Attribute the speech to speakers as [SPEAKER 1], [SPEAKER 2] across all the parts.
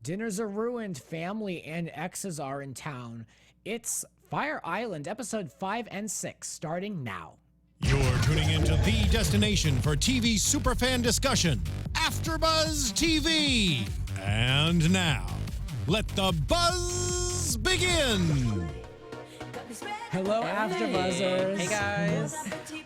[SPEAKER 1] Dinners are ruined, family and exes are in town. It's Fire Island, episode 5 and 6, starting now.
[SPEAKER 2] You're tuning into the destination for TV superfan discussion, AfterBuzz TV. And now, let the buzz begin.
[SPEAKER 1] Hello, AfterBuzzers.
[SPEAKER 3] Hey guys.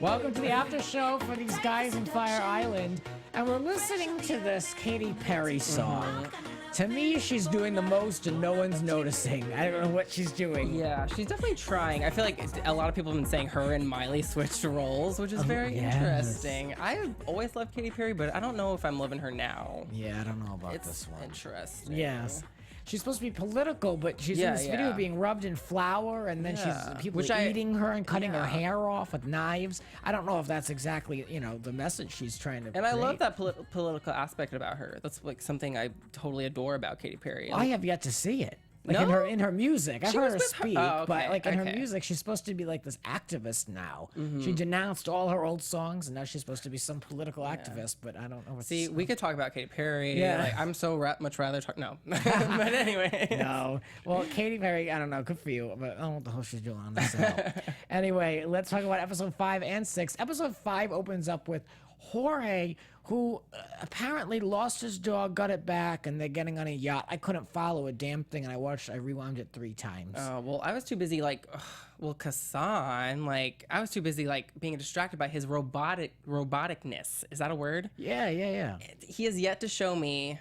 [SPEAKER 1] Welcome to the after show for these guys in Fire Island. And we're listening to this Katy Perry song. To me, she's doing the most and no one's noticing. I don't know what she's doing.
[SPEAKER 3] Yeah, she's definitely trying. I feel like a lot of people have been saying her and Miley switched roles, which is very interesting. I've always loved Katy Perry, but I don't know if I'm loving her now.
[SPEAKER 1] Yeah, I don't know about
[SPEAKER 3] It's
[SPEAKER 1] this one.
[SPEAKER 3] interesting.
[SPEAKER 1] Yes. She's supposed to be political, but she's in this video being rubbed in flour, and then she's people eating her and cutting her hair off with knives. I don't know if that's exactly, the message she's trying to
[SPEAKER 3] And I love that political aspect about her. That's like something I totally adore about Katy Perry.
[SPEAKER 1] I have yet to see it. Like
[SPEAKER 3] No?
[SPEAKER 1] in her music. I've
[SPEAKER 3] She
[SPEAKER 1] heard
[SPEAKER 3] was
[SPEAKER 1] her
[SPEAKER 3] with
[SPEAKER 1] speak,
[SPEAKER 3] her-
[SPEAKER 1] but like in her
[SPEAKER 3] okay.
[SPEAKER 1] music, she's supposed to be like this activist now. She denounced all her old songs, and now she's supposed to be some political activist, but I don't know what
[SPEAKER 3] See, we could talk about Katy Perry.
[SPEAKER 1] Yeah.
[SPEAKER 3] Like, I'm so much rather talk. No. But anyway.
[SPEAKER 1] No. Well, Katy Perry, I don't know, good for you, but I don't know what the hell she's doing on this show. Anyway, let's talk about episode 5 and 6. Episode 5 opens up with Jorge, who apparently lost his dog, got it back, and they're getting on a yacht. I couldn't follow a damn thing, and I rewound it 3 times.
[SPEAKER 3] Well, I was too busy, Khasan, I was too busy, being distracted by his roboticness. Is that a word?
[SPEAKER 1] Yeah.
[SPEAKER 3] He has yet to show me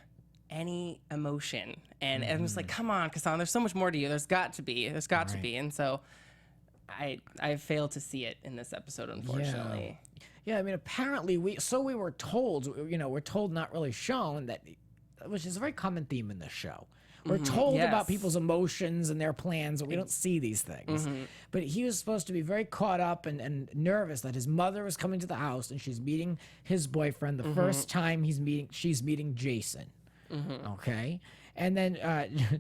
[SPEAKER 3] any emotion. And I'm just like, come on, Khasan, there's so much more to you. There's got to be. And so I failed to see it in this episode, unfortunately.
[SPEAKER 1] Yeah, I mean, apparently we were told, we're told, not really shown, that, which is a very common theme in this show. We're told about people's emotions and their plans, but we don't see these things. But he was supposed to be very caught up and nervous that his mother was coming to the house and she's meeting his boyfriend the first time she's meeting Jason. Okay? And then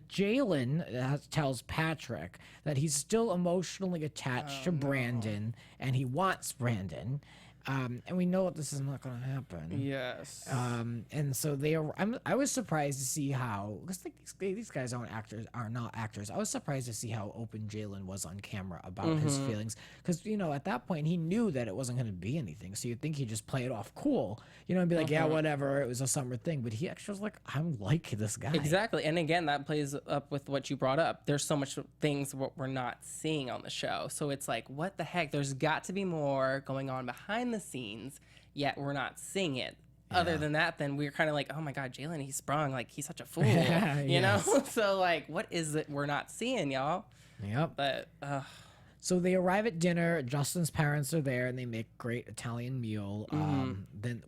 [SPEAKER 1] Jalen tells Patrick that he's still emotionally attached to Brandon and he wants Brandon. And we know that this is not going to happen.
[SPEAKER 3] Yes.
[SPEAKER 1] And so I was surprised to see how, because these guys are not actors. I was surprised to see how open Jalen was on camera about his feelings. Because, at that point, he knew that it wasn't going to be anything. So you'd think he'd just play it off cool, and be like, yeah, whatever, it was a summer thing. But he actually was like, I'm like this guy.
[SPEAKER 3] Exactly. And again, that plays up with what you brought up. There's so much things we're not seeing on the show. So it's like, what the heck? There's got to be more going on behind the scenes, yet we're not seeing it. Other than that, then we're kind of like, oh my God, Jalen, he's sprung, he's such a fool, you know? So what is it we're not seeing, y'all?
[SPEAKER 1] Yep.
[SPEAKER 3] But
[SPEAKER 1] so they arrive at dinner. Justin's parents are there, and they make great Italian meal. Then,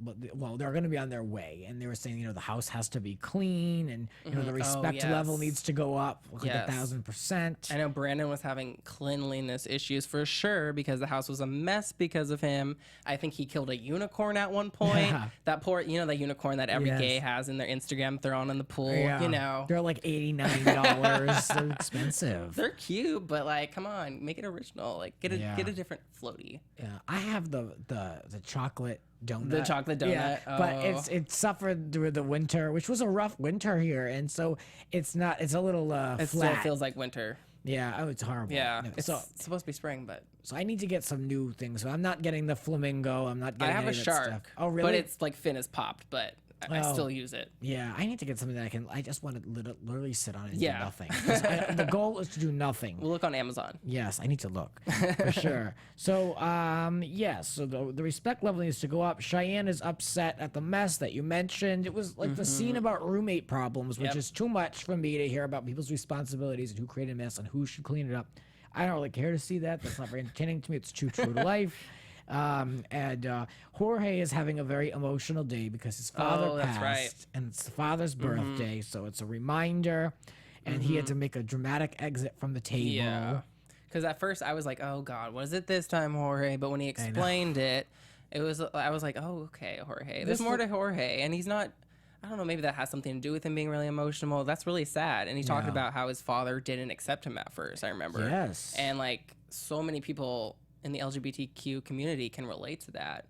[SPEAKER 1] they're going to be on their way, and they were saying, the house has to be clean, and the respect level needs to go up, 1,000%.
[SPEAKER 3] I know Brandon was having cleanliness issues for sure because the house was a mess because of him. I think he killed a unicorn at one point.
[SPEAKER 1] Yeah.
[SPEAKER 3] That poor, the unicorn that every gay has in their Instagram thrown in the pool.
[SPEAKER 1] They're like $89. They're expensive.
[SPEAKER 3] They're cute, but come on, make it original. Get a different floaty.
[SPEAKER 1] Yeah, I have the chocolate donut.
[SPEAKER 3] The chocolate donut.
[SPEAKER 1] Yeah, but it suffered through the winter, which was a rough winter here, and so it's not. It's a little
[SPEAKER 3] It
[SPEAKER 1] flat.
[SPEAKER 3] still feels like winter.
[SPEAKER 1] Yeah, it's horrible.
[SPEAKER 3] Yeah,
[SPEAKER 1] No,
[SPEAKER 3] it's supposed to be spring, but
[SPEAKER 1] so I need to get some new things. So I'm not getting the flamingo. I'm not
[SPEAKER 3] I
[SPEAKER 1] getting.
[SPEAKER 3] have
[SPEAKER 1] any
[SPEAKER 3] a
[SPEAKER 1] of that
[SPEAKER 3] shark.
[SPEAKER 1] stuff. Oh, really?
[SPEAKER 3] But it's fin is popped, but I still use it.
[SPEAKER 1] Yeah, I need to get something that I just want to literally sit on it and do
[SPEAKER 3] Yeah.
[SPEAKER 1] nothing. 'Cause the goal is to do nothing.
[SPEAKER 3] We'll look on Amazon.
[SPEAKER 1] Yes, I need to look for sure. So, so the respect level needs to go up. Cheyenne is upset at the mess that you mentioned. It was like the scene about roommate problems, which is too much for me to hear about people's responsibilities and who created a mess and who should clean it up. I don't really care to see that. That's not very entertaining to me. It's too true to life. And Jorge is having a very emotional day because his father passed,
[SPEAKER 3] right.
[SPEAKER 1] and it's the father's birthday, so it's a reminder. And he had to make a dramatic exit from the table.
[SPEAKER 3] Yeah. Because at first I was like, oh God, what is it this time, Jorge? But when he explained it, I was like, oh, okay, Jorge. There's more to Jorge. And he's not, I don't know, maybe that has something to do with him being really emotional. That's really sad. And he talked about how his father didn't accept him at first, I remember.
[SPEAKER 1] Yes.
[SPEAKER 3] And so many people in the LGBTQ community can relate to that.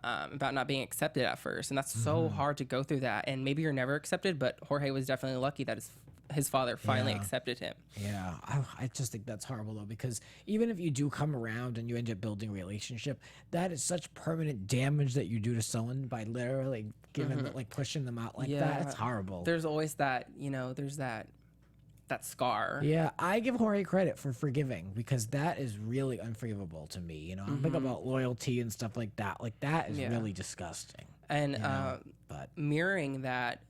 [SPEAKER 3] About not being accepted at first. And that's so hard to go through that. And maybe you're never accepted, but Jorge was definitely lucky that his his father finally accepted him.
[SPEAKER 1] Yeah, I just think that's horrible though, because even if you do come around and you end up building a relationship, that is such permanent damage that you do to someone by literally giving like pushing them out like that. It's horrible.
[SPEAKER 3] There's always that, there's that scar.
[SPEAKER 1] Yeah, I give Jorge credit for forgiving, because that is really unforgivable to me. I'm big about loyalty and stuff like that. Like that is really disgusting.
[SPEAKER 3] And
[SPEAKER 1] but
[SPEAKER 3] mirroring that,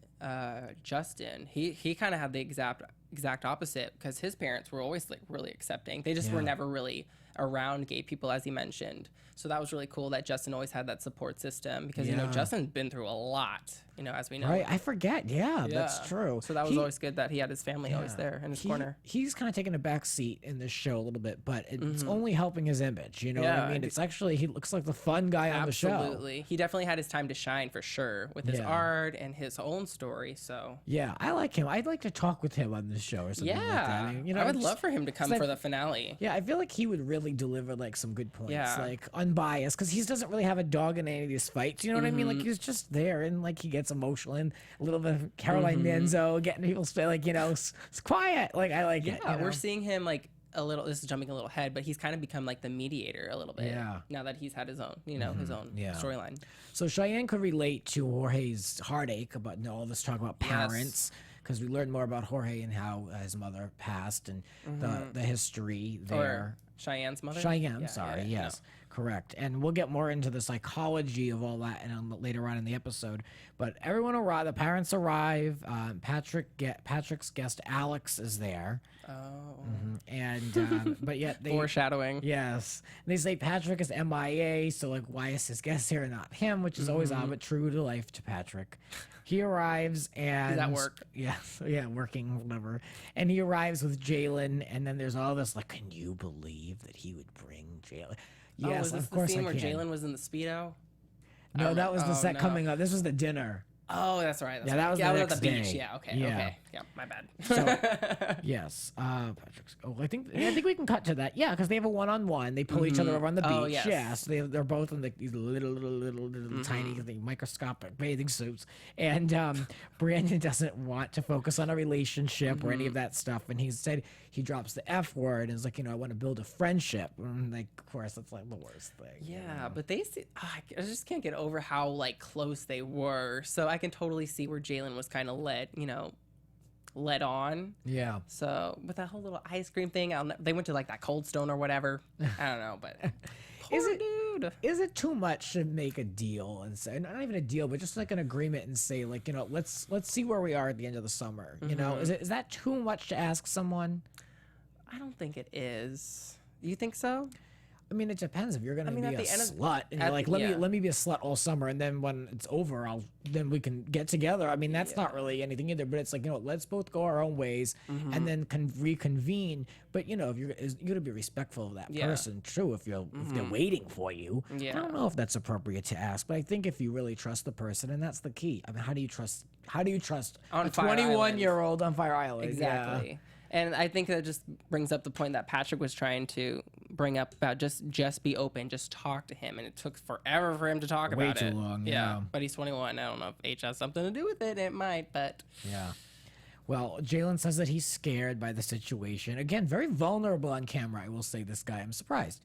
[SPEAKER 3] Justin, he kind of had the exact opposite, because his parents were always like really accepting. They just were never really around gay people, as he mentioned. So that was really cool that Justin always had that support system, because Justin's been through a lot, as we know.
[SPEAKER 1] Right, I forget. Yeah, that's true.
[SPEAKER 3] So that was always good that he had his family always there in his corner.
[SPEAKER 1] He's kind of taking a back seat in this show a little bit, but it's only helping his image. You know what I mean? It's actually, he looks like the fun guy on the show.
[SPEAKER 3] Absolutely. He definitely had his time to shine for sure with his art and his own story. So
[SPEAKER 1] yeah, I like him. I'd like to talk with him on this show or something like that. I mean,
[SPEAKER 3] I would love for him to come for the finale.
[SPEAKER 1] Yeah, I feel like he would really deliver like some good points, like unbiased, because he doesn't really have a dog in any of these fights. You know what I mean? Like he's just there, and like he gets emotional, and a little bit of Caroline Manzo getting people to say like, it's quiet. Like I like it.
[SPEAKER 3] We're seeing him like a little. This is jumping a little ahead, but he's kind of become like the mediator a little bit. Yeah. Now that he's had his own, his own storyline.
[SPEAKER 1] So Cheyenne could relate to Jorge's heartache about all this talk about parents. Because we learned more about Jorge and how his mother passed, and the history there.
[SPEAKER 3] Or Cheyenne's mother?
[SPEAKER 1] Cheyenne, sorry, yes, correct. And we'll get more into the psychology of all that and later on in the episode. But everyone arrived. The parents arrive. Patrick's guest Alex is there.
[SPEAKER 3] Oh.
[SPEAKER 1] And but yet they
[SPEAKER 3] foreshadowing.
[SPEAKER 1] Yes, and they say Patrick is MIA. So like, why is his guest here and not him? Which is always odd, but true to life to Patrick. He arrives and...
[SPEAKER 3] He's at work.
[SPEAKER 1] Yes, working, whatever. And he arrives with Jalen, and then there's all this, like, can you believe that he would bring Jalen? Yes,
[SPEAKER 3] was this
[SPEAKER 1] of course
[SPEAKER 3] the scene
[SPEAKER 1] I
[SPEAKER 3] where
[SPEAKER 1] can.
[SPEAKER 3] Jalen was in the Speedo?
[SPEAKER 1] No, that was the set coming up. This was the dinner.
[SPEAKER 3] Oh, that's right.
[SPEAKER 1] That was the next
[SPEAKER 3] at the
[SPEAKER 1] day.
[SPEAKER 3] beach. Yeah, okay, okay. Yeah, my bad.
[SPEAKER 1] So, yes. Patrick's... Oh, I think we can cut to that. Yeah, because they have a one-on-one. They pull each other over on the beach. Oh, yes. Yeah, so they're both in these little tiny microscopic bathing suits. And Brandon doesn't want to focus on a relationship or any of that stuff. And he said he drops the F word and is like, I want to build a friendship. And like, of course, that's like the worst thing.
[SPEAKER 3] Yeah, but they see, I just can't get over how like close they were. So I can totally see where Jalen was kind of led on.
[SPEAKER 1] Yeah.
[SPEAKER 3] So with that whole little ice cream thing, they went to like that Cold Stone or whatever. I don't know, but dude.
[SPEAKER 1] Is it too much to make a deal and say, not even a deal, but just like an agreement and say like, let's see where we are at the end of the summer. Is that too much to ask someone?
[SPEAKER 3] I don't think it is. You think so?
[SPEAKER 1] I mean, it depends. If you're gonna be a slut, and you're like, let me be a slut all summer, and then when it's over, then we can get together. I mean, that's not really anything either. But it's like, let's both go our own ways, and then reconvene. But if you're gonna be respectful of that person, true. If they're waiting for you, I don't know if that's appropriate to ask. But I think if you really trust the person, and that's the key. I mean, how do you trust
[SPEAKER 3] on
[SPEAKER 1] a 21-year-old on Fire Island?
[SPEAKER 3] Exactly. Yeah. And I think that just brings up the point that Patrick was trying to bring up about just be open, just talk to him. And it took forever for him to talk about it.
[SPEAKER 1] Way too long, yeah.
[SPEAKER 3] But he's 21. I don't know if age has something to do with it. It might, but...
[SPEAKER 1] Yeah. Well, Jalen says that he's scared by the situation. Again, very vulnerable on camera, I will say, this guy. I'm surprised.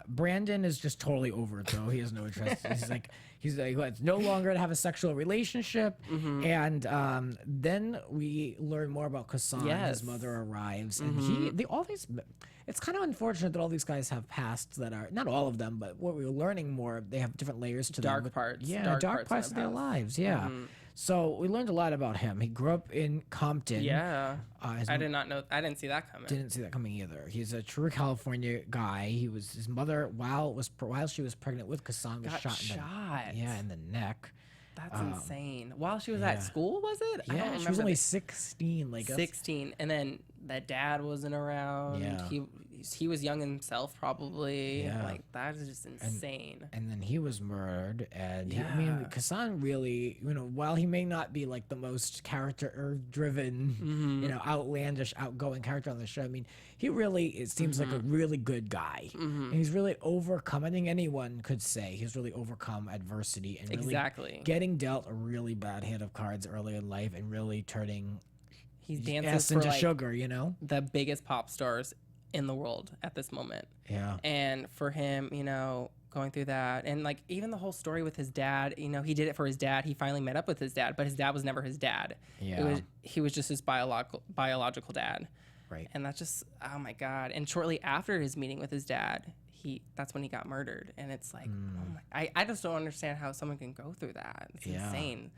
[SPEAKER 1] Brandon is just totally over it, though. He has no interest. He's like, it's no longer to have a sexual relationship. And then we learn more about Khasan. His mother arrives, and it's kind of unfortunate that all these guys have pasts that are not all of them, but what we're learning more, they have different layers to
[SPEAKER 3] dark
[SPEAKER 1] them.
[SPEAKER 3] Parts.
[SPEAKER 1] Yeah, dark parts of their lives. Yeah. So we learned a lot about him. He grew up in Compton.
[SPEAKER 3] Yeah. I did not know. I didn't see that coming.
[SPEAKER 1] Didn't see that coming either. He's a true California guy. His mother, while she was pregnant with Khasan, was shot. In the neck.
[SPEAKER 3] That's insane. While she was at school, was it?
[SPEAKER 1] Yeah,
[SPEAKER 3] I don't remember.
[SPEAKER 1] She was only 16.
[SPEAKER 3] 16, and then that dad wasn't around. Yeah. He was young himself, probably. Yeah. Like, that is just insane.
[SPEAKER 1] And then he was murdered. And Khasan really, while he may not be like the most character-driven, outlandish, outgoing character on the show, I mean, he really, it seems like a really good guy. And he's really overcome, I think anyone could say, he's really overcome adversity and really getting dealt a really bad hand of cards early in life and really turning
[SPEAKER 3] He's dancing
[SPEAKER 1] ass
[SPEAKER 3] for
[SPEAKER 1] into
[SPEAKER 3] like
[SPEAKER 1] sugar, you know?
[SPEAKER 3] the biggest pop stars in the world at this moment.
[SPEAKER 1] Yeah.
[SPEAKER 3] And for him, you know, going through that, and like even the whole story with his dad, you know, he did it for his dad. He finally met up with his dad, but his dad was never his dad.
[SPEAKER 1] Yeah.
[SPEAKER 3] He was just his biological dad.
[SPEAKER 1] Right.
[SPEAKER 3] And that's just, oh my God. And shortly after his meeting with his dad, that's when he got murdered. And it's like, oh my, I just don't understand how someone can go through that. It's insane.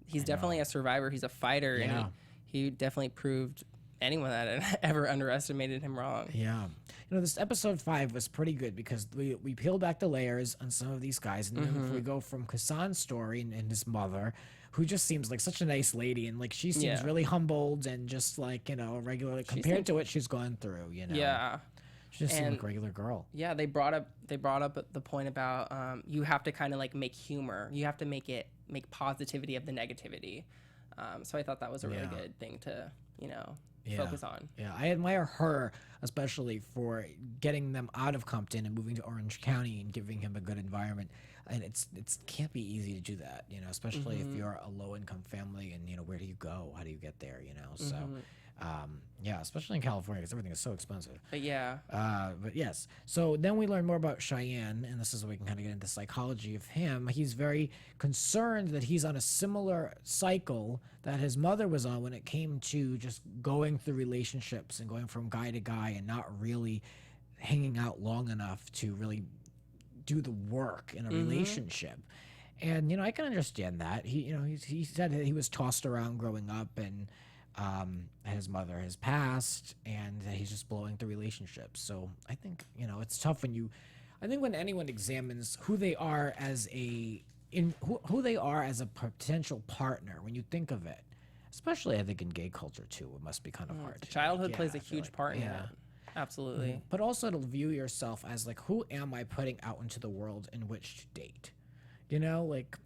[SPEAKER 3] He's definitely a survivor. He's a fighter.
[SPEAKER 1] Yeah.
[SPEAKER 3] And he definitely proved anyone that had ever underestimated him wrong.
[SPEAKER 1] Yeah. You know, this episode 5 was pretty good because we peeled back the layers on some of these guys. And then if we go from Khasan's story and his mother, who just seems like such a nice lady, and like she seems really humbled and just like, you know, regular compared to what she's gone through, you know.
[SPEAKER 3] Yeah.
[SPEAKER 1] She just seemed like a regular girl.
[SPEAKER 3] Yeah, they brought up the point about you have to kind of like make humor. You have to make positivity of the negativity. So I thought that was a really good thing to, you know, focus on.
[SPEAKER 1] Yeah, I admire her especially for getting them out of Compton and moving to Orange County and giving him a good environment. And it's can't be easy to do that, you know, especially if you're a low income family and, you know, where do you go? How do you get there, you know? So yeah, especially in California because everything is so expensive.
[SPEAKER 3] But yeah.
[SPEAKER 1] But yes. So then we learn more about Cheyenne, and this is where we can kind of get into the psychology of him. He's very concerned that he's on a similar cycle that his mother was on when it came to just going through relationships and going from guy to guy and not really hanging out long enough to really do the work in a relationship. And, you know, I can understand that. He said that he was tossed around growing up and his mother has passed and he's just blowing through relationships. So I think, you know, it's tough when anyone examines who they are as who they are as a potential partner, when you think of it, especially I think in gay culture too, it must be kind of hard.
[SPEAKER 3] Childhood plays a huge part in that. Absolutely.
[SPEAKER 1] But also to view yourself as like, who am I putting out into the world in which to date? You know, like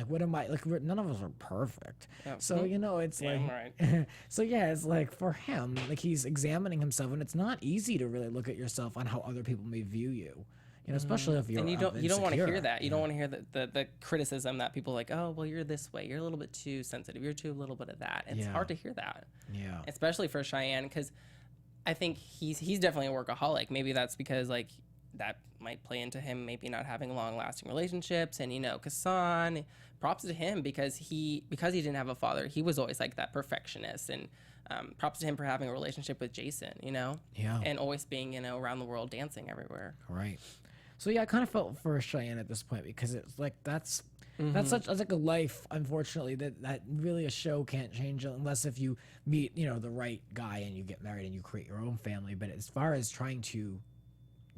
[SPEAKER 1] what am I, like none of us are perfect. Yep. So, you know, it's so yeah, it's like for him, like he's examining himself, and it's not easy to really look at yourself on how other people may view you. You know, especially if you're
[SPEAKER 3] and you don't want to hear that. You don't want to hear the criticism that people are like, oh, well, you're this way. You're a little bit too sensitive. You're too little bit of that. It's hard to hear that. Yeah. Especially for Cheyenne, because I think he's definitely a workaholic. Maybe that's because like that might play into him maybe not having long-lasting relationships. And, you know, Khasan, props to him because he didn't have a father. He was always like that perfectionist. And props to him for having a relationship with Jason, you know? Yeah. And always being, you know, around the world dancing everywhere.
[SPEAKER 1] Right. So, yeah, I kind of felt for Cheyenne at this point because it's like that's like a life, unfortunately, that really a show can't change unless if you meet, you know, the right guy and you get married and you create your own family. But as far as trying to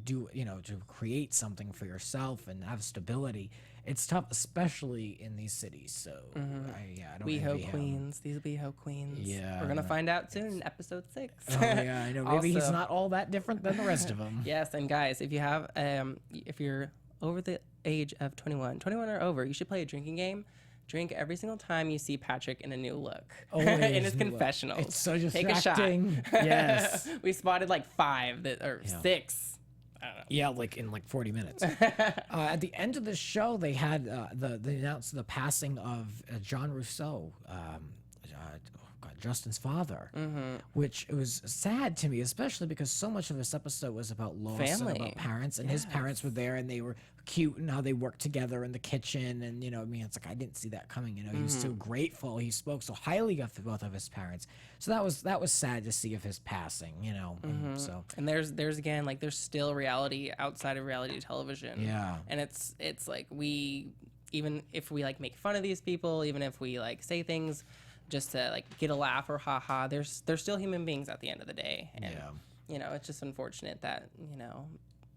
[SPEAKER 1] do, you know, to create something for yourself and have stability, it's tough, especially in these cities. So I don't
[SPEAKER 3] WeHo queens, these WeHo queens. Yeah, we're gonna find out soon in episode 6.
[SPEAKER 1] Oh yeah, I know. Maybe he's not all that different than the rest of them.
[SPEAKER 3] Yes, and guys, if you have, if you're over the age of 21 or over, you should play a drinking game. Drink every single time you see Patrick in a new look in his confessionals.
[SPEAKER 1] It's so distracting. Take a shot. Yes,
[SPEAKER 3] we spotted like 5 or 6. I don't know.
[SPEAKER 1] Yeah, like in like 40 minutes. At the end of the show, they had they announced the passing of John Rousseau, Justin's father, which it was sad to me, especially because so much of this episode was about loss and about parents, and his parents were there and they were cute and how they worked together in the kitchen, and you know, I mean, it's like I didn't see that coming. You know, he was so grateful. He spoke so highly of both of his parents. So that was sad to see of his passing. You know,
[SPEAKER 3] and there's again like there's still reality outside of reality television. Yeah, and it's like even if we like make fun of these people, even if we like say things just to like get a laugh or haha, they're still human beings at the end of the day. And, you know, it's just unfortunate that, you know,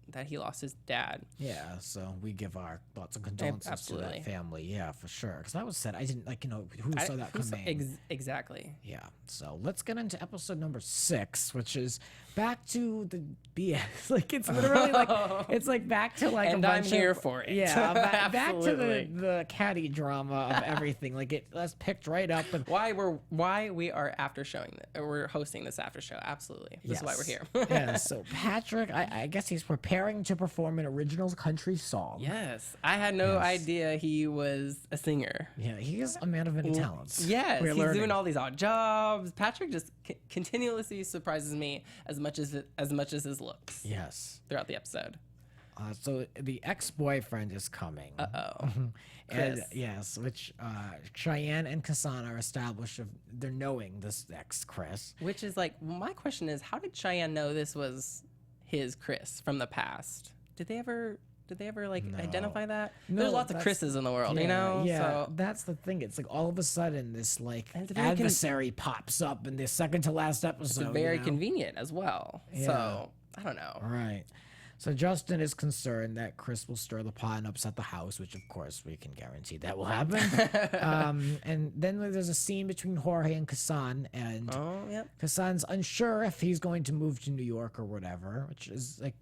[SPEAKER 3] that he lost his dad.
[SPEAKER 1] Yeah, so we give our thoughts and condolences to that family. Yeah, for sure. Because that was said. I didn't like, you know, who saw that coming.
[SPEAKER 3] Exactly.
[SPEAKER 1] Yeah. So let's get into episode number 6, which is back to the BS. Like it's literally like it's like back to like
[SPEAKER 3] and
[SPEAKER 1] a
[SPEAKER 3] I'm
[SPEAKER 1] bunch
[SPEAKER 3] here
[SPEAKER 1] of,
[SPEAKER 3] for it.
[SPEAKER 1] Yeah, back to the catty drama of everything. Like that's picked right up. And
[SPEAKER 3] why we are we're hosting this after show. Absolutely. This is why we're here.
[SPEAKER 1] Yeah. So Patrick, I guess he's preparing preparing to perform an original country song.
[SPEAKER 3] Yes. I had no idea he was a singer.
[SPEAKER 1] Yeah, he is a man of many talents.
[SPEAKER 3] Yes,
[SPEAKER 1] We're
[SPEAKER 3] he's
[SPEAKER 1] learning.
[SPEAKER 3] doing all these odd jobs. Patrick just continuously surprises me as much as his looks.
[SPEAKER 1] Yes.
[SPEAKER 3] Throughout the episode.
[SPEAKER 1] So the ex-boyfriend is coming.
[SPEAKER 3] Uh-oh.
[SPEAKER 1] And
[SPEAKER 3] Chris.
[SPEAKER 1] yes, which Cheyenne and Khasan are established of they're knowing this Chris.
[SPEAKER 3] Which is like, my question is, how did Cheyenne know this was his Chris from the past? Did they ever like identify that?
[SPEAKER 1] No,
[SPEAKER 3] There's lots of Chris's in the world, you know?
[SPEAKER 1] Yeah,
[SPEAKER 3] So
[SPEAKER 1] that's the thing. It's like all of a sudden this like
[SPEAKER 3] And it's very
[SPEAKER 1] adversary pops up in the second to last episode.
[SPEAKER 3] it's very
[SPEAKER 1] you know?
[SPEAKER 3] convenient as well.
[SPEAKER 1] Yeah.
[SPEAKER 3] So I don't know.
[SPEAKER 1] Right. So Justin is concerned that Chris will stir the pot and upset the house, which of course we can guarantee that will happen. And then there's a scene between Jorge and Khasan, and
[SPEAKER 3] Oh, yep.
[SPEAKER 1] Khasan's unsure if he's going to move to New York or whatever, which is like,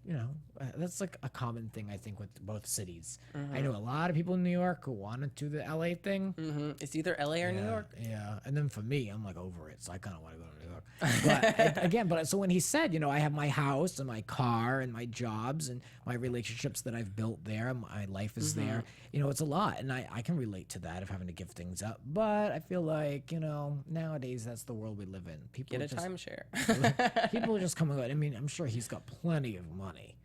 [SPEAKER 1] that's like a common thing I think with both cities. I know a lot of people in New York who want to do the LA thing.
[SPEAKER 3] Mm-hmm. It's either LA or New York.
[SPEAKER 1] Yeah, and then for me, I'm like over it, so I kind of want to go to New York. But so when he said, I have my house and my car and my jobs and my relationships that I've built there, my life is there, it's a lot, and I can relate to that of having to give things up. But I feel like, nowadays that's the world we live in. People
[SPEAKER 3] Get a
[SPEAKER 1] just,
[SPEAKER 3] timeshare.
[SPEAKER 1] people just come and go. I mean, I'm sure he's got plenty of money.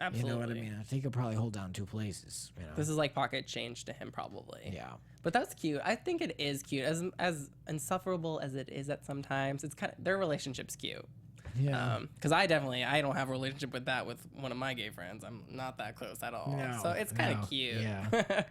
[SPEAKER 3] Absolutely.
[SPEAKER 1] You know what I mean? I think he could probably hold down two places.
[SPEAKER 3] This is like pocket change to him, probably.
[SPEAKER 1] Yeah.
[SPEAKER 3] But that's cute. I think it is cute. As insufferable as it is at sometimes, it's kind of, their relationship's cute.
[SPEAKER 1] Yeah.
[SPEAKER 3] Because I don't have a relationship with one of my gay friends. I'm not that close at all.
[SPEAKER 1] No,
[SPEAKER 3] So it's kind
[SPEAKER 1] no,
[SPEAKER 3] of cute.
[SPEAKER 1] yeah.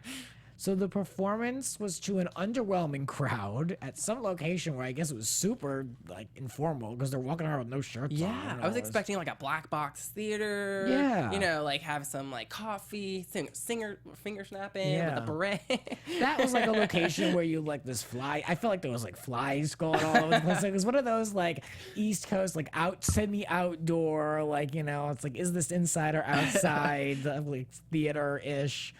[SPEAKER 1] So the performance was to an underwhelming crowd at some location where I guess it was super like informal because they're walking around with no shirts on.
[SPEAKER 3] Yeah,
[SPEAKER 1] and
[SPEAKER 3] I was
[SPEAKER 1] all this.
[SPEAKER 3] expecting like a black box theater.
[SPEAKER 1] Yeah.
[SPEAKER 3] Like have some like coffee, singer finger snapping
[SPEAKER 1] Yeah.
[SPEAKER 3] with a beret.
[SPEAKER 1] That was like a location where you like this fly. I felt like there was like flies going all over the place. Like, it was one of those like East Coast like semi-outdoor like it's like, is this inside or outside like theater-ish,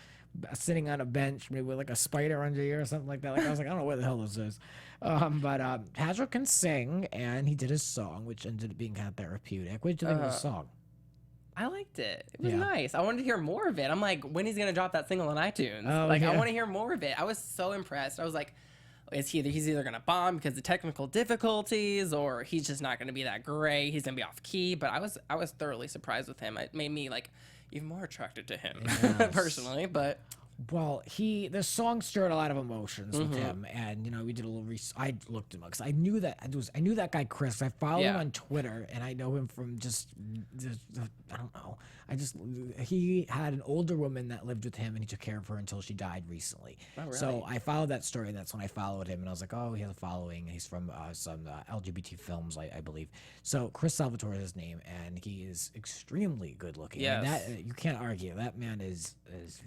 [SPEAKER 1] sitting on a bench maybe with like a spider under you or something like that. Like I was like, I don't know where the hell this is. But Patrick can sing, and he did his song, which ended up being kind of therapeutic. What did you think of the song?
[SPEAKER 3] I liked it. It was
[SPEAKER 1] Yeah.
[SPEAKER 3] nice. I wanted to hear more of it. I'm like, when he's gonna drop that single on iTunes?
[SPEAKER 1] Oh,
[SPEAKER 3] I
[SPEAKER 1] yeah.
[SPEAKER 3] want to hear more of it. I was so impressed. I was like, he's either gonna bomb because of technical difficulties, or he's just not gonna be that great. He's gonna be off key. But I was thoroughly surprised with him. It made me like even more attracted to him personally. But
[SPEAKER 1] Well, the song stirred a lot of emotions with him, and we did a little I looked him up because I knew that guy Chris. I follow him on Twitter, and I know him from just I don't know. He had an older woman that lived with him, and he took care of her until she died recently.
[SPEAKER 3] Oh, really?
[SPEAKER 1] So I followed that story, and that's when I followed him, and I was like, oh, he has a following, and he's from some LGBT films, I believe. So Chris Salvatore is his name, and he is extremely good looking.
[SPEAKER 3] Yes.
[SPEAKER 1] And that you can't argue. That man is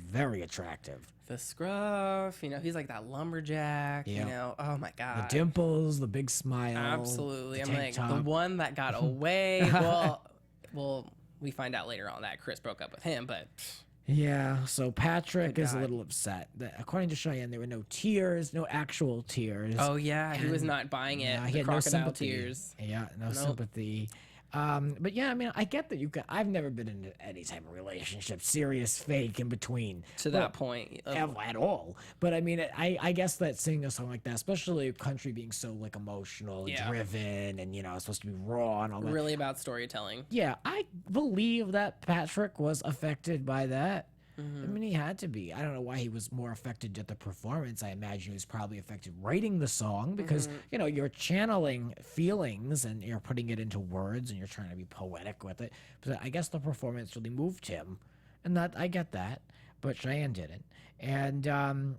[SPEAKER 1] very attractive.
[SPEAKER 3] the scruff, he's like that lumberjack.
[SPEAKER 1] Yeah.
[SPEAKER 3] Oh my god.
[SPEAKER 1] The dimples, the big smile.
[SPEAKER 3] Absolutely.
[SPEAKER 1] the
[SPEAKER 3] I'm
[SPEAKER 1] tank
[SPEAKER 3] like
[SPEAKER 1] top.
[SPEAKER 3] the one that got away. well, we find out later on that Chris broke up with him, but
[SPEAKER 1] Yeah, so Patrick
[SPEAKER 3] Good
[SPEAKER 1] is a
[SPEAKER 3] God.
[SPEAKER 1] little upset. According to Cheyenne, there were no tears, no actual tears.
[SPEAKER 3] oh yeah, he was
[SPEAKER 1] And,
[SPEAKER 3] not buying it.
[SPEAKER 1] yeah,
[SPEAKER 3] The
[SPEAKER 1] he had no
[SPEAKER 3] crocodile
[SPEAKER 1] sympathy.
[SPEAKER 3] tears.
[SPEAKER 1] Yeah, no sympathy. But yeah, I mean, I get that I've never been in any type of relationship, serious, fake, in between.
[SPEAKER 3] To that point.
[SPEAKER 1] At all. But I mean, I guess that singing a song like that, especially a country being so like emotional, and
[SPEAKER 3] Yeah.
[SPEAKER 1] driven, and it's supposed to be raw and all that.
[SPEAKER 3] Really about storytelling.
[SPEAKER 1] Yeah, I believe that Patrick was affected by that. I mean, he had to be. I don't know why he was more affected at the performance. I imagine he was probably affected writing the song because, you're channeling feelings and you're putting it into words and you're trying to be poetic with it. But I guess the performance really moved him. And that I get that, but Cheyenne didn't. And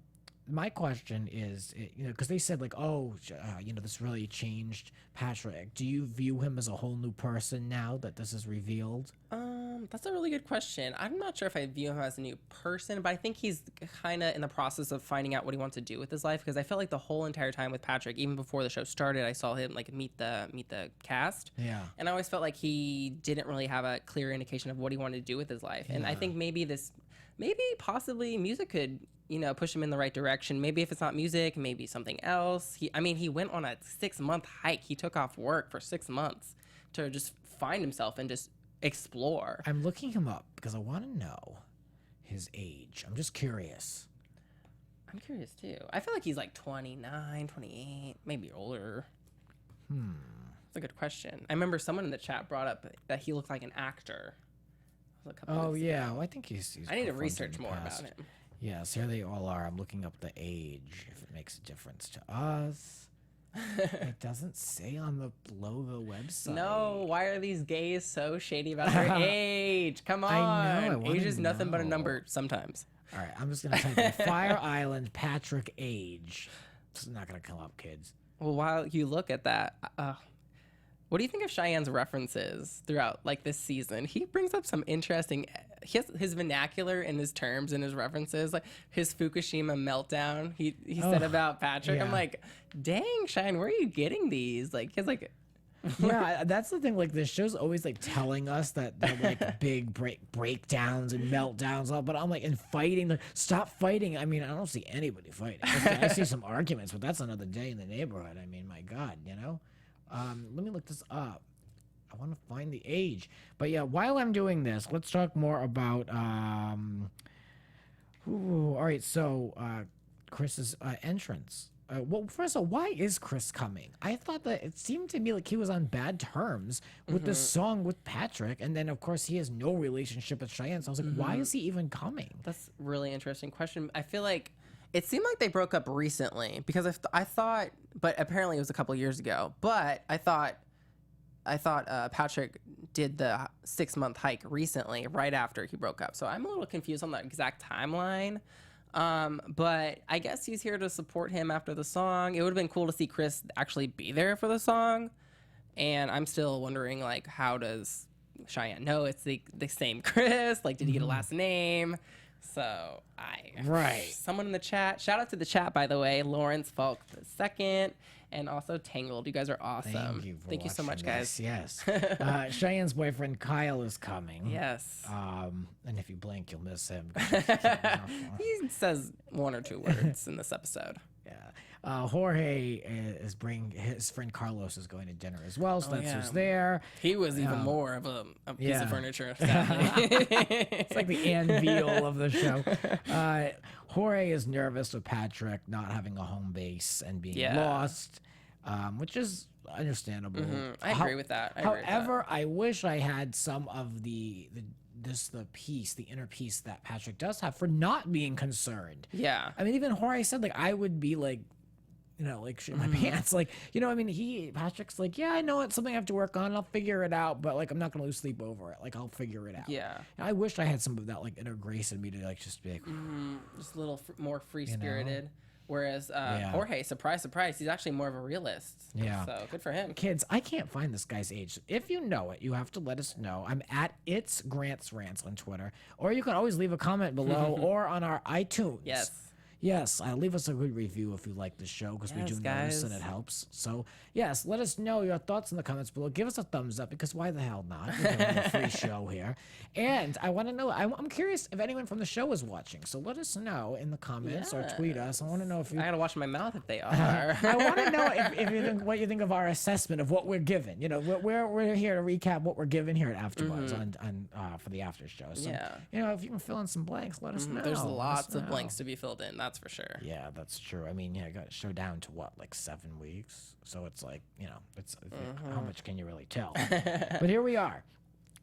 [SPEAKER 1] my question is, because they said like, this really changed Patrick. Do you view him as a whole new person now that this is revealed?
[SPEAKER 3] That's a really good question. I'm not sure if I view him as a new person, but I think he's kind of in the process of finding out what he wants to do with his life. Because I felt like the whole entire time with Patrick, even before the show started, I saw him like meet the cast.
[SPEAKER 1] Yeah.
[SPEAKER 3] And I always felt like he didn't really have a clear indication of what he wanted to do with his life. And I think possibly music could, push him in the right direction. Maybe if it's not music, maybe something else. He went on a 6-month hike. He took off work for 6 months to just find himself and just explore.
[SPEAKER 1] I'm looking him up because I want to know his age. I'm just curious.
[SPEAKER 3] I'm curious too. I feel like he's like 29, 28, maybe older. That's a good question. I remember someone in the chat brought up that he looked like an actor.
[SPEAKER 1] Oh yeah, well, I think he's
[SPEAKER 3] I need to research more about him.
[SPEAKER 1] Yes, here they all are. I'm looking up the age, if it makes a difference to us. It doesn't say on the logo website.
[SPEAKER 3] No, why are these gays so shady about their age? Come on.
[SPEAKER 1] I know, I
[SPEAKER 3] age is nothing but a
[SPEAKER 1] know.
[SPEAKER 3] number sometimes.
[SPEAKER 1] All right, I'm just going to type in Fire Island Patrick age. It's not going to come up, kids.
[SPEAKER 3] Well, while you look at that, what do you think of Cheyenne's references throughout like this season? He brings up some interesting, his vernacular and his terms and his references, like his Fukushima meltdown. He said about Patrick.
[SPEAKER 1] yeah.
[SPEAKER 3] I'm like, dang, Cheyenne, where are you getting these? Like, he's like,
[SPEAKER 1] Yeah, that's the thing. Like, the show's always like telling us that they're like big breakdowns and meltdowns. But I'm like, and fighting, like, stop fighting. I mean, I don't see anybody fighting. I see some arguments, but that's another day in the neighborhood. I mean, my God, you know. Let me look this up. I want to find the age. But yeah, while I'm doing this, let's talk more about. All right, so Chris's entrance. Well, first of all, why is Chris coming? I thought that it seemed to me like he was on bad terms with this song with Patrick, and then of course he has no relationship with Cheyenne. So I was like, why is he even coming?
[SPEAKER 3] That's a really interesting question. I feel like it seemed like they broke up recently because I thought, but apparently it was a couple years ago. But I thought Patrick did the 6-month hike recently, right after he broke up. So I'm a little confused on the exact timeline. But I guess he's here to support him after the song. It would have been cool to see Chris actually be there for the song. And I'm still wondering, like, how does Cheyenne know it's the same Chris? Like, did he get a last name? So someone in the chat, shout out to the chat, by the way, Lawrence Falk II, and also Tangled. You guys are awesome. Thank you so much, guys.
[SPEAKER 1] Yes. Cheyenne's boyfriend Kyle is coming.
[SPEAKER 3] Yes.
[SPEAKER 1] And if you blink, you'll miss him.
[SPEAKER 3] He says 1 or 2 words in this episode.
[SPEAKER 1] Yeah. Jorge is bringing his friend Carlos is going to dinner as well, so that's who's there.
[SPEAKER 3] He was even more of a piece of furniture.
[SPEAKER 1] It's like the anvil of the show. Jorge is nervous with Patrick not having a home base and being lost, which is understandable.
[SPEAKER 3] I agree with that.
[SPEAKER 1] However, I wish I had some of the inner peace that Patrick does have for not being concerned.
[SPEAKER 3] Yeah.
[SPEAKER 1] I mean, even Jorge said, like, I would be like, you know, like shit my pants. Like, you know, I mean, Patrick's like, yeah, I know it's something I have to work on. I'll figure it out, but like, I'm not going to lose sleep over it. Like, I'll figure it out.
[SPEAKER 3] Yeah.
[SPEAKER 1] And I wish I had some of that, like, inner grace in me to, like, just be like,
[SPEAKER 3] just a little more free-spirited. Whereas Jorge, surprise, surprise, he's actually more of a realist.
[SPEAKER 1] Yeah.
[SPEAKER 3] So good for him.
[SPEAKER 1] Kids, I can't find this guy's age. If you know it, you have to let us know. I'm at It's Grants Rants on Twitter. Or you can always leave a comment below or on our iTunes. Yes, leave us a good review if you like the show, because we do notice and it helps. So, yes, let us know your thoughts in the comments below. Give us a thumbs up, because why the hell not? We're doing a free show here. And I want to know, I'm curious if anyone from the show is watching. So let us know in the comments or tweet us. I want to know if you...
[SPEAKER 3] I got to watch my mouth if they are.
[SPEAKER 1] I want to know if you think, what you think of our assessment of what we're given. You know, we're here to recap what we're given here at AfterBuzz on for the after show. So, you know, if you can fill in some blanks, let us know.
[SPEAKER 3] There's lots of blanks to be filled in, that's for sure.
[SPEAKER 1] Yeah, that's true. I mean, I got to show down to what, like 7 weeks? So it's like, you know, it's how much can you really tell? But here we are.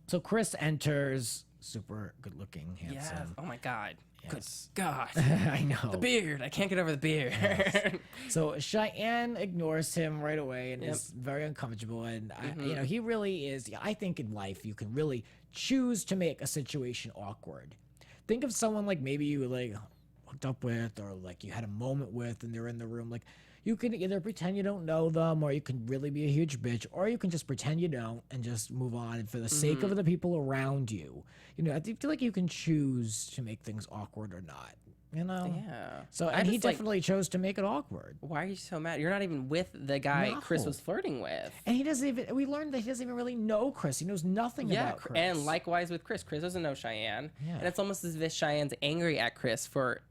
[SPEAKER 1] So Chris enters, super good looking, handsome.
[SPEAKER 3] Yes. Oh my God.
[SPEAKER 1] Yes.
[SPEAKER 3] Good God.
[SPEAKER 1] I know.
[SPEAKER 3] The beard. I can't get over the beard.
[SPEAKER 1] Yes. So Cheyenne ignores him right away and is very uncomfortable. And, you know, he really is. I think in life you can really choose to make a situation awkward. Think of someone like maybe you like hooked up with, or like you had a moment with, and they're in the room. Like, you can either pretend you don't know them, or you can really be a huge bitch, or you can just pretend you don't and just move on for the sake of the people around you. You know, I feel like you can choose to make things awkward or not. You know?
[SPEAKER 3] Yeah.
[SPEAKER 1] So, and he definitely chose to make it awkward.
[SPEAKER 3] Why are you so mad? You're not even with the guy Chris was flirting with.
[SPEAKER 1] And he doesn't even, we learned that he doesn't even really know Chris. He knows nothing about Chris.
[SPEAKER 3] And likewise with Chris. Chris doesn't know Cheyenne. Yeah. And it's almost as if Cheyenne's angry at Chris for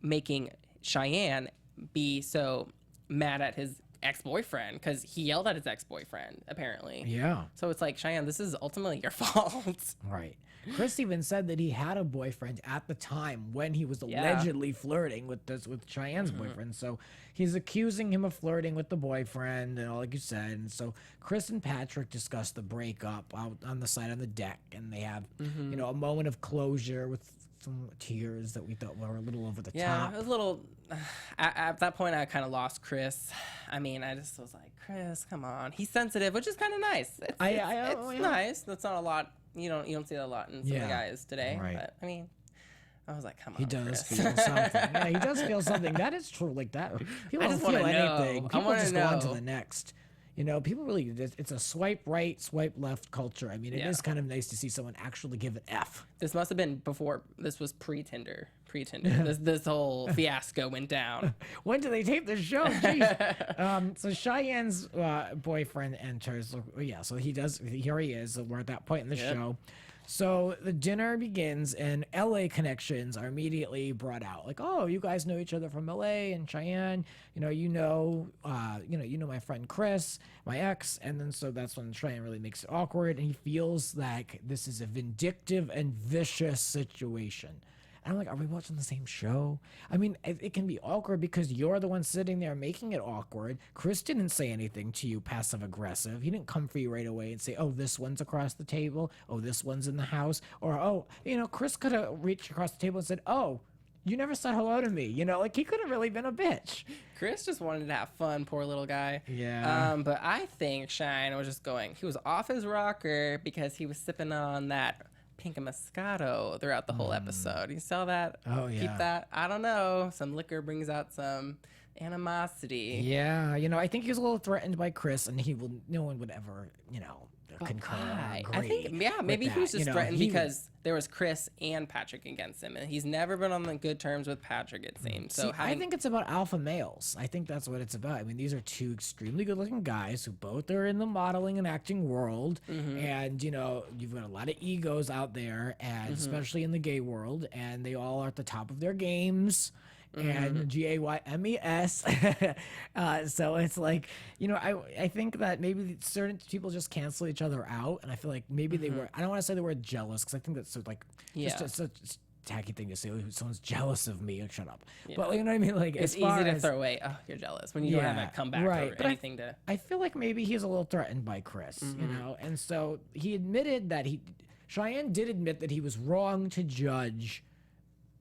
[SPEAKER 3] making Cheyenne be so mad at his ex-boyfriend because he yelled at his ex-boyfriend apparently.
[SPEAKER 1] Yeah.
[SPEAKER 3] So it's like, Cheyenne, this is ultimately your fault.
[SPEAKER 1] Right. Chris even said that he had a boyfriend at the time when he was allegedly flirting with Cheyenne's boyfriend. So he's accusing him of flirting with the boyfriend and all, like you said. And so Chris and Patrick discuss the breakup out on the side of the deck, and they have you know, a moment of closure with some tears that we thought were a little over the top.
[SPEAKER 3] Yeah, it was a little. At that point, I kind of lost Chris. I mean, I just was like, Chris, come on. He's sensitive, which is kind of nice. It's nice. That's not a lot. You don't see that a lot in some of the guys today.
[SPEAKER 1] Right.
[SPEAKER 3] But I mean, I was like, come on.
[SPEAKER 1] He does
[SPEAKER 3] Chris.
[SPEAKER 1] feel something. Yeah, he does feel something. That is true. Like that. People don't
[SPEAKER 3] just
[SPEAKER 1] feel
[SPEAKER 3] wanna know.
[SPEAKER 1] anything.
[SPEAKER 3] I
[SPEAKER 1] People
[SPEAKER 3] wanna
[SPEAKER 1] just go on to
[SPEAKER 3] know.
[SPEAKER 1] the next. You know, people really, it's a swipe right, swipe left culture. I mean, it is kind of nice to see someone actually give an F.
[SPEAKER 3] This must have been before. This was pre-Tinder. This whole fiasco went down.
[SPEAKER 1] When do they tape the show? Jeez. So Cheyenne's boyfriend enters. So he does. Here he is. So we're at that point in the show. So the dinner begins, and LA connections are immediately brought out. Like, oh, you guys know each other from LA and Cheyenne. You know my friend Chris, my ex, and then so that's when Cheyenne really makes it awkward, and he feels like this is a vindictive and vicious situation. And I'm like, are we watching the same show? I mean, it can be awkward because you're the one sitting there making it awkward. Chris didn't say anything to you passive aggressive. He didn't come for you right away and say, oh, this one's across the table. Oh, this one's in the house. Or, oh, Chris could have reached across the table and said, oh, you never said hello to me. Like he could have really been a bitch.
[SPEAKER 3] Chris just wanted to have fun, poor little guy.
[SPEAKER 1] Yeah.
[SPEAKER 3] But I think Cheyenne was just he was off his rocker because he was sipping on that pink Moscato throughout the whole episode. You saw that?
[SPEAKER 1] Oh, yeah.
[SPEAKER 3] Keep that? I don't know. Some liquor brings out some animosity.
[SPEAKER 1] Yeah. I think he was a little threatened by Chris, and no one would ever, concur or agree.
[SPEAKER 3] I think, maybe
[SPEAKER 1] with
[SPEAKER 3] he was
[SPEAKER 1] that.
[SPEAKER 3] just threatened because there was Chris and Patrick against him, and he's never been on the good terms with Patrick, it seems. So
[SPEAKER 1] I think it's about alpha males. I think that's what it's about. I mean, these are two extremely good-looking guys who both are in the modeling and acting world, and you've got a lot of egos out there, and especially in the gay world, and they all are at the top of their games. And GAYMES. So it's like, I think that maybe certain people just cancel each other out. And I feel like maybe they were, I don't want to say the word jealous, because I think that's just such a tacky thing to say. Oh, someone's jealous of me. Like, shut up. Yeah. But you know what I mean? Like,
[SPEAKER 3] it's easy to throw away, oh, you're jealous, when you don't have a comeback or but anything to.
[SPEAKER 1] I feel like maybe he's a little threatened by Chris, and so he admitted that Cheyenne did admit that he was wrong to judge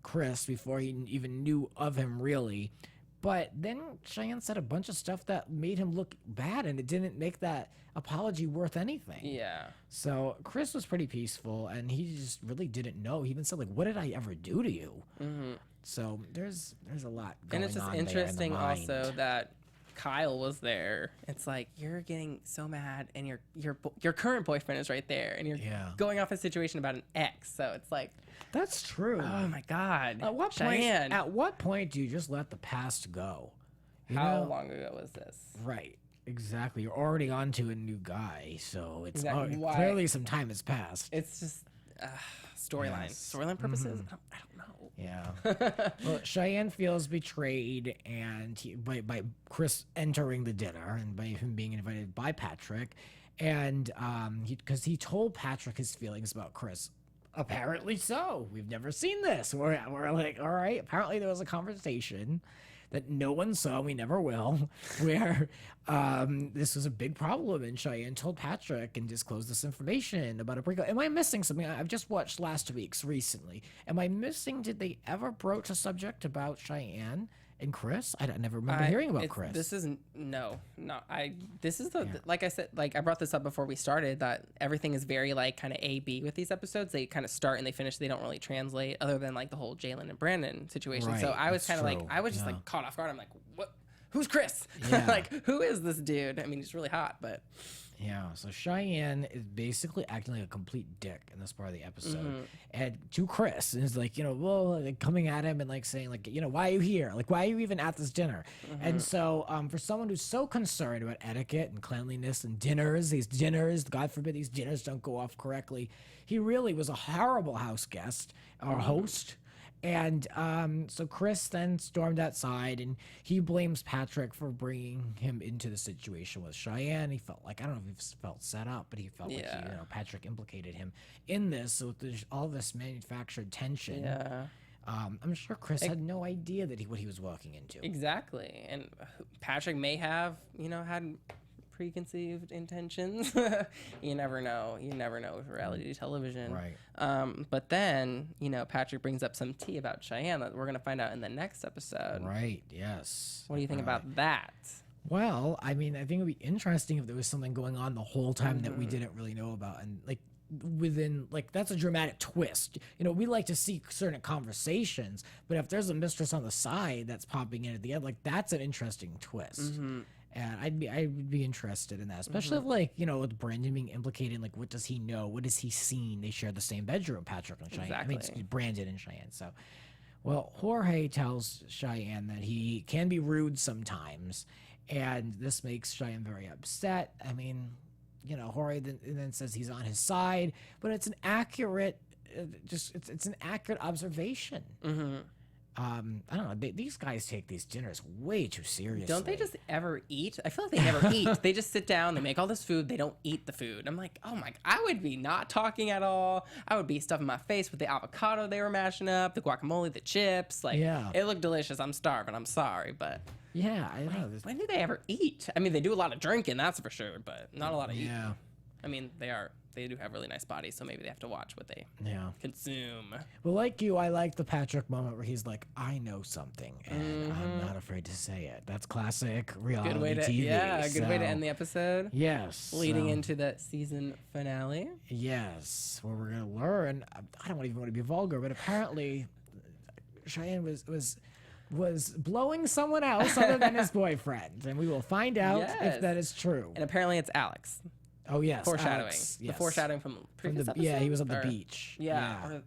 [SPEAKER 1] Chris before he even knew of him really, but then Cheyenne said a bunch of stuff that made him look bad, and it didn't make that apology worth anything.
[SPEAKER 3] Yeah.
[SPEAKER 1] So Chris was pretty peaceful, and he just really didn't know. He even said, like, what did I ever do to you? So there's a lot going on.
[SPEAKER 3] And it's just interesting also that Kyle was there. It's like, you're getting so mad, and your current boyfriend is right there, and you're going off a situation about an ex. So it's like,
[SPEAKER 1] that's true.
[SPEAKER 3] Oh my God.
[SPEAKER 1] Cheyenne. At what point do you just let the past go?
[SPEAKER 3] How long ago was this?
[SPEAKER 1] Right. Exactly. You're already on to a new guy, so it's
[SPEAKER 3] clearly
[SPEAKER 1] some time has passed.
[SPEAKER 3] It's just storyline purposes. I don't know.
[SPEAKER 1] Yeah. Well, Cheyenne feels betrayed, and by Chris entering the dinner, and by him being invited by Patrick, and because he told Patrick his feelings about Chris. Apparently so. We've never seen this. We're like, all right. Apparently there was a conversation that no one saw, we never will, where this was a big problem, and Cheyenne told Patrick and disclosed this information about a breakup. Am I missing something? I've just watched last week's recently. Am I missing, did they ever broach a subject about Cheyenne and Chris? I never remember hearing about Chris.
[SPEAKER 3] This isn't, this is like I said, like I brought this up before we started, that everything is very like kind of A-B with these episodes. They kind of start and they finish. They don't really translate, other than like the whole Jalen and Brandon situation. Right, so I was kind of like, I was just like caught off guard. I'm like, what? Who's Chris? Yeah. Like, who is this dude? I mean, he's really hot, but.
[SPEAKER 1] Yeah, so Cheyenne is basically acting like a complete dick in this part of the episode. And to Chris, and is like, like coming at him and like saying, like, why are you here? Like, why are you even at this dinner? And so for someone who's so concerned about etiquette and cleanliness and these dinners, God forbid these dinners don't go off correctly, he really was a horrible house guest or host. And so Chris then stormed outside, and he blames Patrick for bringing him into the situation with Cheyenne. He felt like, I don't know if he felt set up, but he felt like Patrick implicated him in this. So there's all this manufactured tension.
[SPEAKER 3] Yeah.
[SPEAKER 1] I'm sure Chris had no idea that what he was walking into.
[SPEAKER 3] Exactly. And Patrick may have, had preconceived intentions. You never know. You never know with reality television.
[SPEAKER 1] Right.
[SPEAKER 3] But then, Patrick brings up some tea about Cheyenne that we're going to find out in the next episode.
[SPEAKER 1] Right. Yes.
[SPEAKER 3] What do you think about that?
[SPEAKER 1] Well, I mean, I think it would be interesting if there was something going on the whole time that we didn't really know about. And that's a dramatic twist. We like to see certain conversations, but if there's a mistress on the side that's popping in at the end, that's an interesting twist. And I would be interested in that, especially with Brandon being implicated. Like, what does he know? What has he seen? They share the same bedroom, Patrick and Cheyenne.
[SPEAKER 3] Exactly.
[SPEAKER 1] I mean, Brandon and Cheyenne. So, well, Jorge tells Cheyenne that he can be rude sometimes, and this makes Cheyenne very upset. I mean, Jorge then says he's on his side, but it's an accurate, it's an accurate observation. I don't know. These guys take these dinners way too seriously.
[SPEAKER 3] Don't they just ever eat? I feel like they never eat. They just sit down, they make all this food, they don't eat the food. I'm like, oh my, I would be not talking at all. I would be stuffing my face with the avocado they were mashing up, the guacamole, the chips. It looked delicious. I'm starving. I'm sorry, but
[SPEAKER 1] yeah, I know.
[SPEAKER 3] When do they ever eat? I mean, they do a lot of drinking, that's for sure, but not a lot of eating.
[SPEAKER 1] Yeah.
[SPEAKER 3] I mean, they do have really nice bodies, so maybe they have to watch what they consume.
[SPEAKER 1] Well, like you, I like the Patrick moment where he's like, I know something, and I'm not afraid to say it. That's classic reality TV.
[SPEAKER 3] Yeah, a good way to end the episode.
[SPEAKER 1] Yes.
[SPEAKER 3] Leading into the season finale.
[SPEAKER 1] Yes, where we're going to learn, I don't even want to be vulgar, but apparently Cheyenne was blowing someone else other than his boyfriend, and we will find out if that is true.
[SPEAKER 3] And apparently it's Alex.
[SPEAKER 1] Oh, yes.
[SPEAKER 3] Foreshadowing.
[SPEAKER 1] Alex,
[SPEAKER 3] The foreshadowing from previous episode?
[SPEAKER 1] Yeah, he was on the beach.
[SPEAKER 3] Yeah.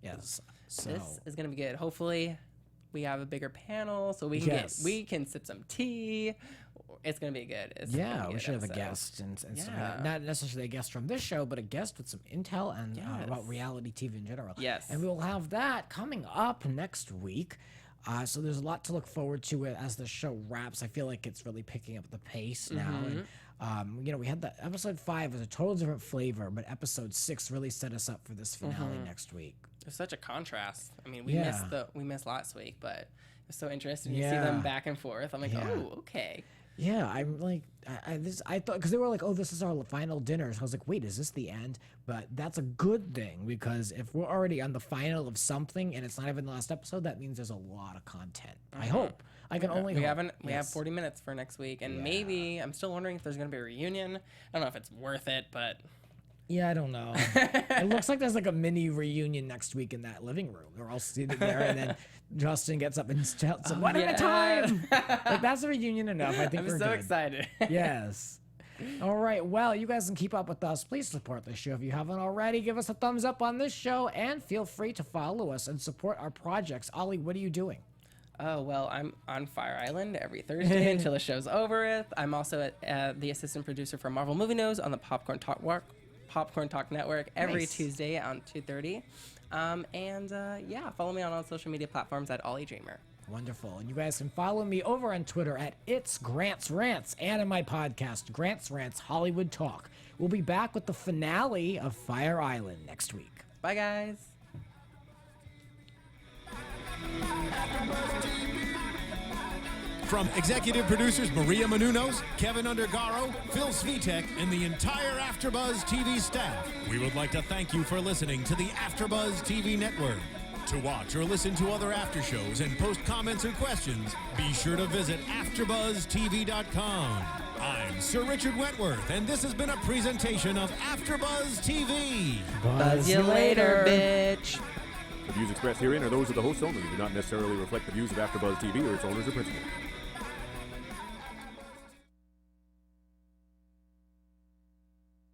[SPEAKER 1] Yes. So.
[SPEAKER 3] This is going to be good. Hopefully we have a bigger panel so we can sip some tea. It's going to be good.
[SPEAKER 1] We should have a guest and not necessarily a guest from this show, but a guest with some intel and about reality TV in general.
[SPEAKER 3] Yes.
[SPEAKER 1] And we will have that coming up next week. So there's a lot to look forward to as the show wraps. I feel like it's really picking up the pace now. And, we had that episode 5 was a total different flavor, but episode 6 really set us up for this finale next week.
[SPEAKER 3] There's such a contrast. I mean, we missed last week, but it's so interesting to see them back and forth. I'm like, oh, okay.
[SPEAKER 1] Yeah, I'm like, I thought, because they were like, oh, this is our final dinner. So I was like, wait, is this the end? But that's a good thing, because if we're already on the final of something and it's not even the last episode, that means there's a lot of content. I hope. I can only hope.
[SPEAKER 3] We have 40 minutes for next week, and maybe, I'm still wondering if there's going to be a reunion. I don't know if it's worth it, but...
[SPEAKER 1] Yeah, I don't know. It looks like there's like a mini reunion next week in that living room. They're all sitting there, and then Justin gets up and tells them, one at a time. That's a reunion enough. I think we're good. I'm so
[SPEAKER 3] excited.
[SPEAKER 1] Yes. All right. Well, you guys can keep up with us. Please support the show if you haven't already. Give us a thumbs up on this show, and feel free to follow us and support our projects. Ollie, what are you doing?
[SPEAKER 3] Oh, well, I'm on Fire Island every Thursday until the show's over. I'm also the assistant producer for Marvel Movie News on the Popcorn Talk Network every Tuesday on 2:30. Follow me on all social media platforms at Ollie Dreamer.
[SPEAKER 1] Wonderful. And you guys can follow me over on Twitter at It's Grants Rants and in my podcast, Grants Rants Hollywood Talk. We'll be back with the finale of Fire Island next week.
[SPEAKER 3] Bye, guys.
[SPEAKER 2] From executive producers Maria Menounos, Kevin Undergaro, Phil Svitek, and the entire AfterBuzz TV staff, we would like to thank you for listening to the AfterBuzz TV network. To watch or listen to other after shows and post comments or questions, be sure to visit AfterBuzzTV.com. I'm Sir Richard Wentworth, and this has been a presentation of AfterBuzz TV.
[SPEAKER 3] Buzz you later, bitch.
[SPEAKER 4] The views expressed herein are those of the hosts only and do not necessarily reflect the views of AfterBuzz TV or its owners or principals.